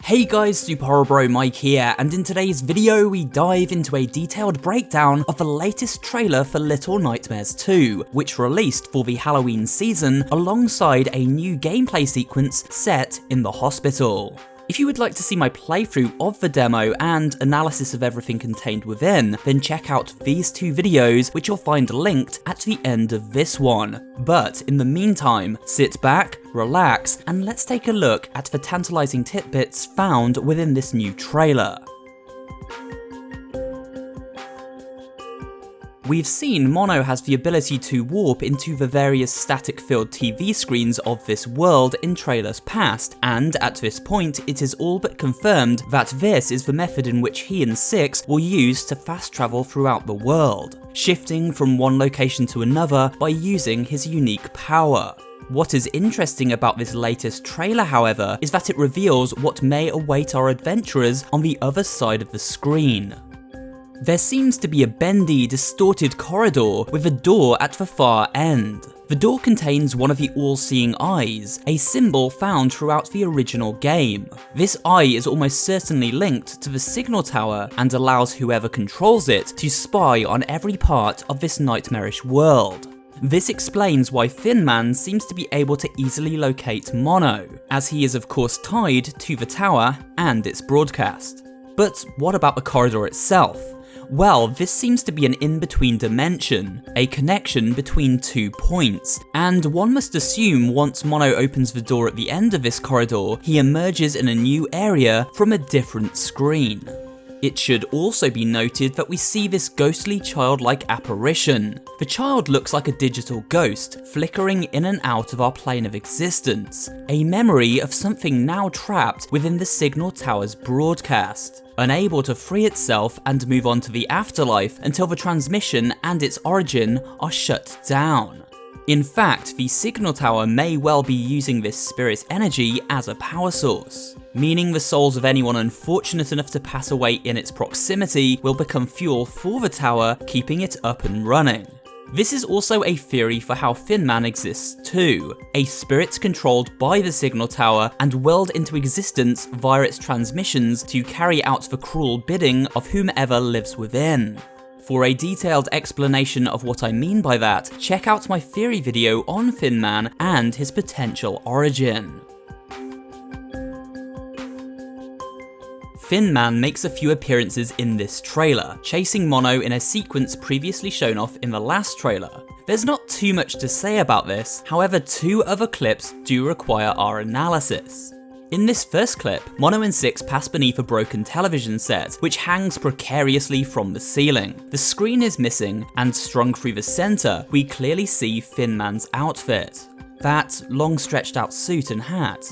Hey guys, SuperHorrorBro Mike here, and in today's video we dive into a detailed breakdown of the latest trailer for Little Nightmares 2, which released for the Halloween season alongside a new gameplay sequence set in the hospital. If you would like to see my playthrough of the demo and analysis of everything contained within, then check out these two videos, which you'll find linked at the end of this one. But in the meantime, sit back, relax, and let's take a look at the tantalizing tidbits found within this new trailer. We've seen Mono has the ability to warp into the various static-filled TV screens of this world in trailers past, and at this point it is all but confirmed that this is the method in which he and Six will use to fast travel throughout the world, shifting from one location to another by using his unique power. What is interesting about this latest trailer, however, is that it reveals what may await our adventurers on the other side of the screen. There seems to be a bendy, distorted corridor with a door at the far end. The door contains one of the all-seeing eyes, a symbol found throughout the original game. This eye is almost certainly linked to the signal tower and allows whoever controls it to spy on every part of this nightmarish world. This explains why Thin Man seems to be able to easily locate Mono, as he is of course tied to the tower and its broadcast. But what about the corridor itself? Well, this seems to be an in-between dimension, a connection between 2 points, and one must assume once Mono opens the door at the end of this corridor, he emerges in a new area from a different screen. It should also be noted that we see this ghostly childlike apparition. The child looks like a digital ghost, flickering in and out of our plane of existence, a memory of something now trapped within the signal tower's broadcast, unable to free itself and move on to the afterlife until the transmission and its origin are shut down. In fact, the signal tower may well be using this spirit energy as a power source, meaning the souls of anyone unfortunate enough to pass away in its proximity will become fuel for the tower, keeping it up and running. This is also a theory for how Thin Man exists too, a spirit controlled by the signal tower and willed into existence via its transmissions to carry out the cruel bidding of whomever lives within. For a detailed explanation of what I mean by that, check out my theory video on Thin Man and his potential origin. Thin Man makes a few appearances in this trailer, chasing Mono in a sequence previously shown off in the last trailer. There's not too much to say about this, however 2 other clips do require our analysis. In this first clip, Mono and Six pass beneath a broken television set, which hangs precariously from the ceiling. The screen is missing, and strung through the centre, we clearly see Thin Man's outfit. That long stretched out suit and hat.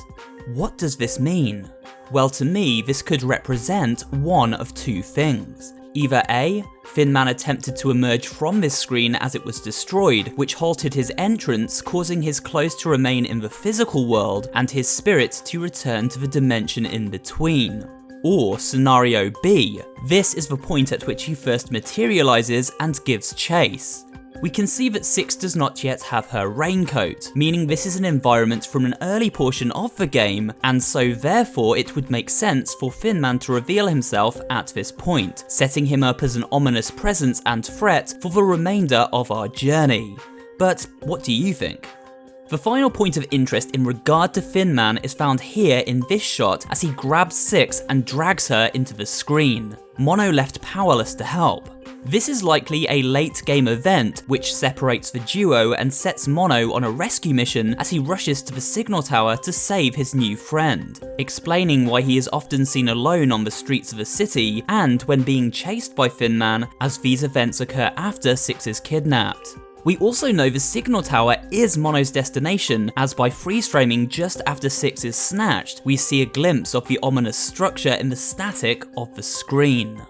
What does this mean? Well, to me, this could represent one of 2 things. Either A, Thin Man attempted to emerge from this screen as it was destroyed, which halted his entrance, causing his clothes to remain in the physical world and his spirit to return to the dimension in between. Or scenario B, this is the point at which he first materializes and gives chase. We can see that Six does not yet have her raincoat, meaning this is an environment from an early portion of the game, and so therefore it would make sense for Thin Man to reveal himself at this point, setting him up as an ominous presence and threat for the remainder of our journey. But what do you think? The final point of interest in regard to Thin Man is found here in this shot as he grabs Six and drags her into the screen. Mono left powerless to help. This is likely a late game event which separates the duo and sets Mono on a rescue mission as he rushes to the signal tower to save his new friend, explaining why he is often seen alone on the streets of the city and when being chased by Thin Man, as these events occur after Six is kidnapped. We also know the signal tower is Mono's destination, as by freeze framing just after Six is snatched, we see a glimpse of the ominous structure in the static of the screen.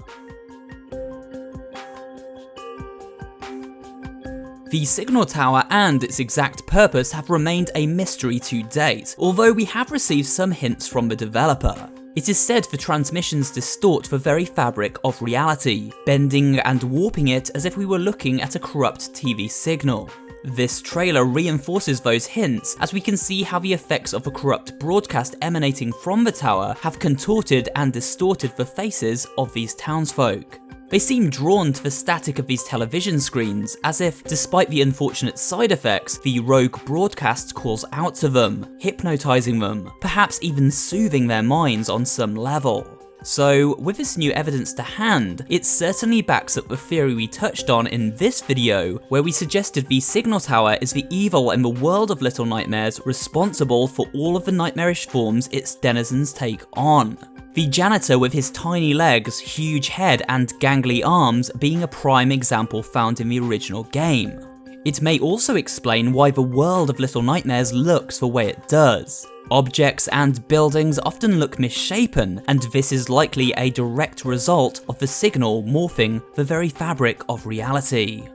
The signal tower and its exact purpose have remained a mystery to date, although we have received some hints from the developer. It is said the transmissions distort the very fabric of reality, bending and warping it as if we were looking at a corrupt TV signal. This trailer reinforces those hints, as we can see how the effects of a corrupt broadcast emanating from the tower have contorted and distorted the faces of these townsfolk. They seem drawn to the static of these television screens, as if, despite the unfortunate side effects, the rogue broadcast calls out to them, hypnotizing them, perhaps even soothing their minds on some level. So, with this new evidence to hand, it certainly backs up the theory we touched on in this video, where we suggested the signal tower is the evil in the world of Little Nightmares responsible for all of the nightmarish forms its denizens take on. The janitor with his tiny legs, huge head, and gangly arms being a prime example found in the original game. It may also explain why the world of Little Nightmares looks the way it does. Objects and buildings often look misshapen, and this is likely a direct result of the signal morphing the very fabric of reality.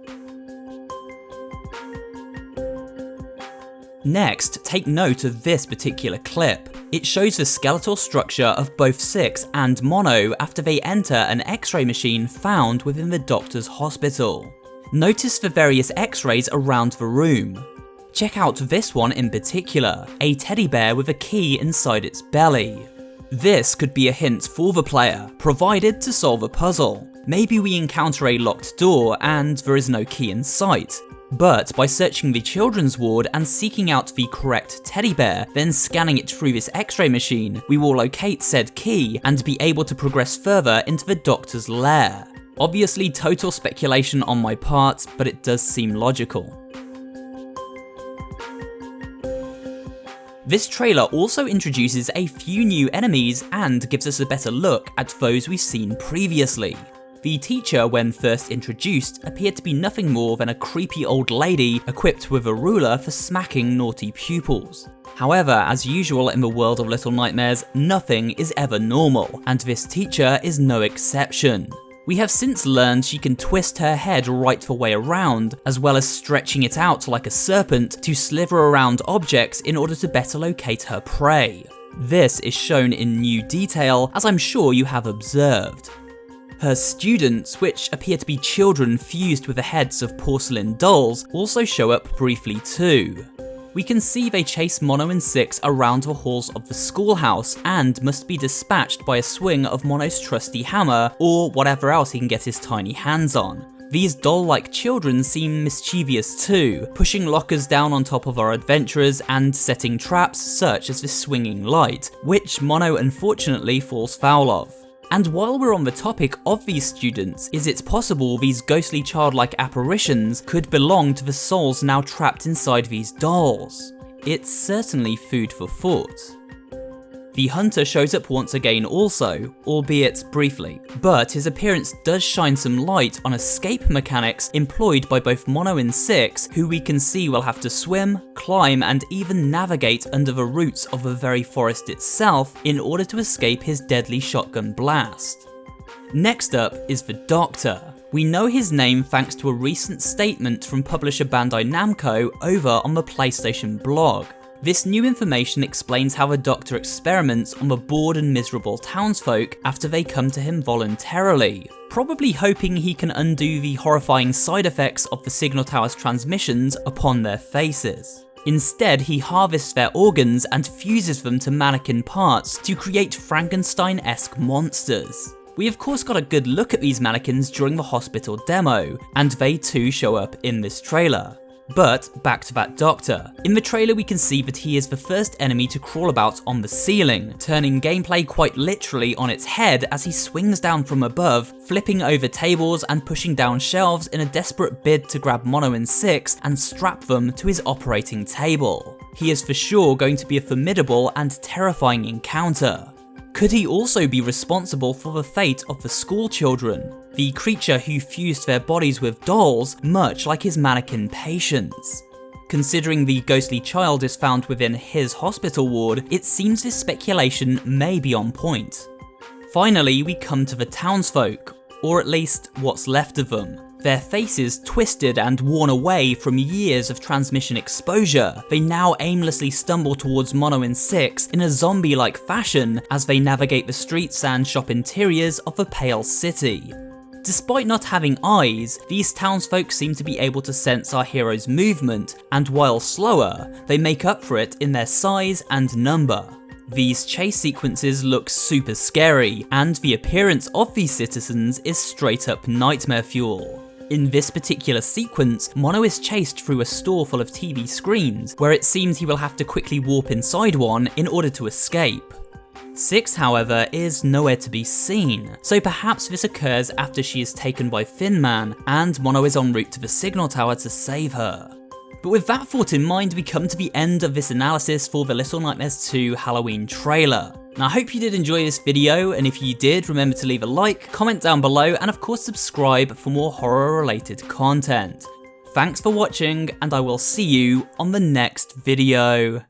Next, take note of this particular clip. It shows the skeletal structure of both Six and Mono after they enter an X-ray machine found within the doctor's hospital. Notice the various X-rays around the room. Check out this one in particular, a teddy bear with a key inside its belly. This could be a hint for the player, provided to solve a puzzle. Maybe we encounter a locked door and there is no key in sight. But by searching the children's ward and seeking out the correct teddy bear, then scanning it through this X-ray machine, we will locate said key and be able to progress further into the doctor's lair. Obviously total speculation on my part, but it does seem logical. This trailer also introduces a few new enemies and gives us a better look at those we've seen previously. The teacher, when first introduced, appeared to be nothing more than a creepy old lady equipped with a ruler for smacking naughty pupils. However, as usual in the world of Little Nightmares, nothing is ever normal, and this teacher is no exception. We have since learned she can twist her head right the way around, as well as stretching it out like a serpent to slither around objects in order to better locate her prey. This is shown in new detail, as I'm sure you have observed. Her students, which appear to be children fused with the heads of porcelain dolls, also show up briefly too. We can see they chase Mono and Six around the halls of the schoolhouse and must be dispatched by a swing of Mono's trusty hammer or whatever else he can get his tiny hands on. These doll-like children seem mischievous too, pushing lockers down on top of our adventurers and setting traps such as the swinging light, which Mono unfortunately falls foul of. And while we're on the topic of these students, is it possible these ghostly childlike apparitions could belong to the souls now trapped inside these dolls? It's certainly food for thought. The hunter shows up once again also, albeit briefly, but his appearance does shine some light on escape mechanics employed by both Mono and Six, who we can see will have to swim, climb, and even navigate under the roots of the very forest itself in order to escape his deadly shotgun blast. Next up is the Doctor. We know his name thanks to a recent statement from publisher Bandai Namco over on the PlayStation blog. This new information explains how the Doctor experiments on the bored and miserable townsfolk after they come to him voluntarily, probably hoping he can undo the horrifying side effects of the signal tower's transmissions upon their faces. Instead, he harvests their organs and fuses them to mannequin parts to create Frankenstein-esque monsters. We of course got a good look at these mannequins during the hospital demo, and they too show up in this trailer. But back to that Doctor. In the trailer we can see that he is the first enemy to crawl about on the ceiling, turning gameplay quite literally on its head as he swings down from above, flipping over tables and pushing down shelves in a desperate bid to grab Mono and Six and strap them to his operating table. He is for sure going to be a formidable and terrifying encounter. Could he also be responsible for the fate of the school children, the creature who fused their bodies with dolls, much like his mannequin patients? Considering the ghostly child is found within his hospital ward, it seems this speculation may be on point. Finally, we come to the townsfolk, or at least what's left of them. Their faces twisted and worn away from years of transmission exposure, they now aimlessly stumble towards Mono and Six in a zombie-like fashion as they navigate the streets and shop interiors of the Pale City. Despite not having eyes, these townsfolk seem to be able to sense our hero's movement, and while slower, they make up for it in their size and number. These chase sequences look super scary, and the appearance of these citizens is straight up nightmare fuel. In this particular sequence, Mono is chased through a store full of TV screens, where it seems he will have to quickly warp inside one in order to escape. Six, however, is nowhere to be seen, so perhaps this occurs after she is taken by Thin Man, and Mono is en route to the signal tower to save her. But with that thought in mind, we come to the end of this analysis for the Little Nightmares 2 Halloween trailer. Now, I hope you did enjoy this video, and if you did, remember to leave a like, comment down below, and of course subscribe for more horror-related content. Thanks for watching, and I will see you on the next video.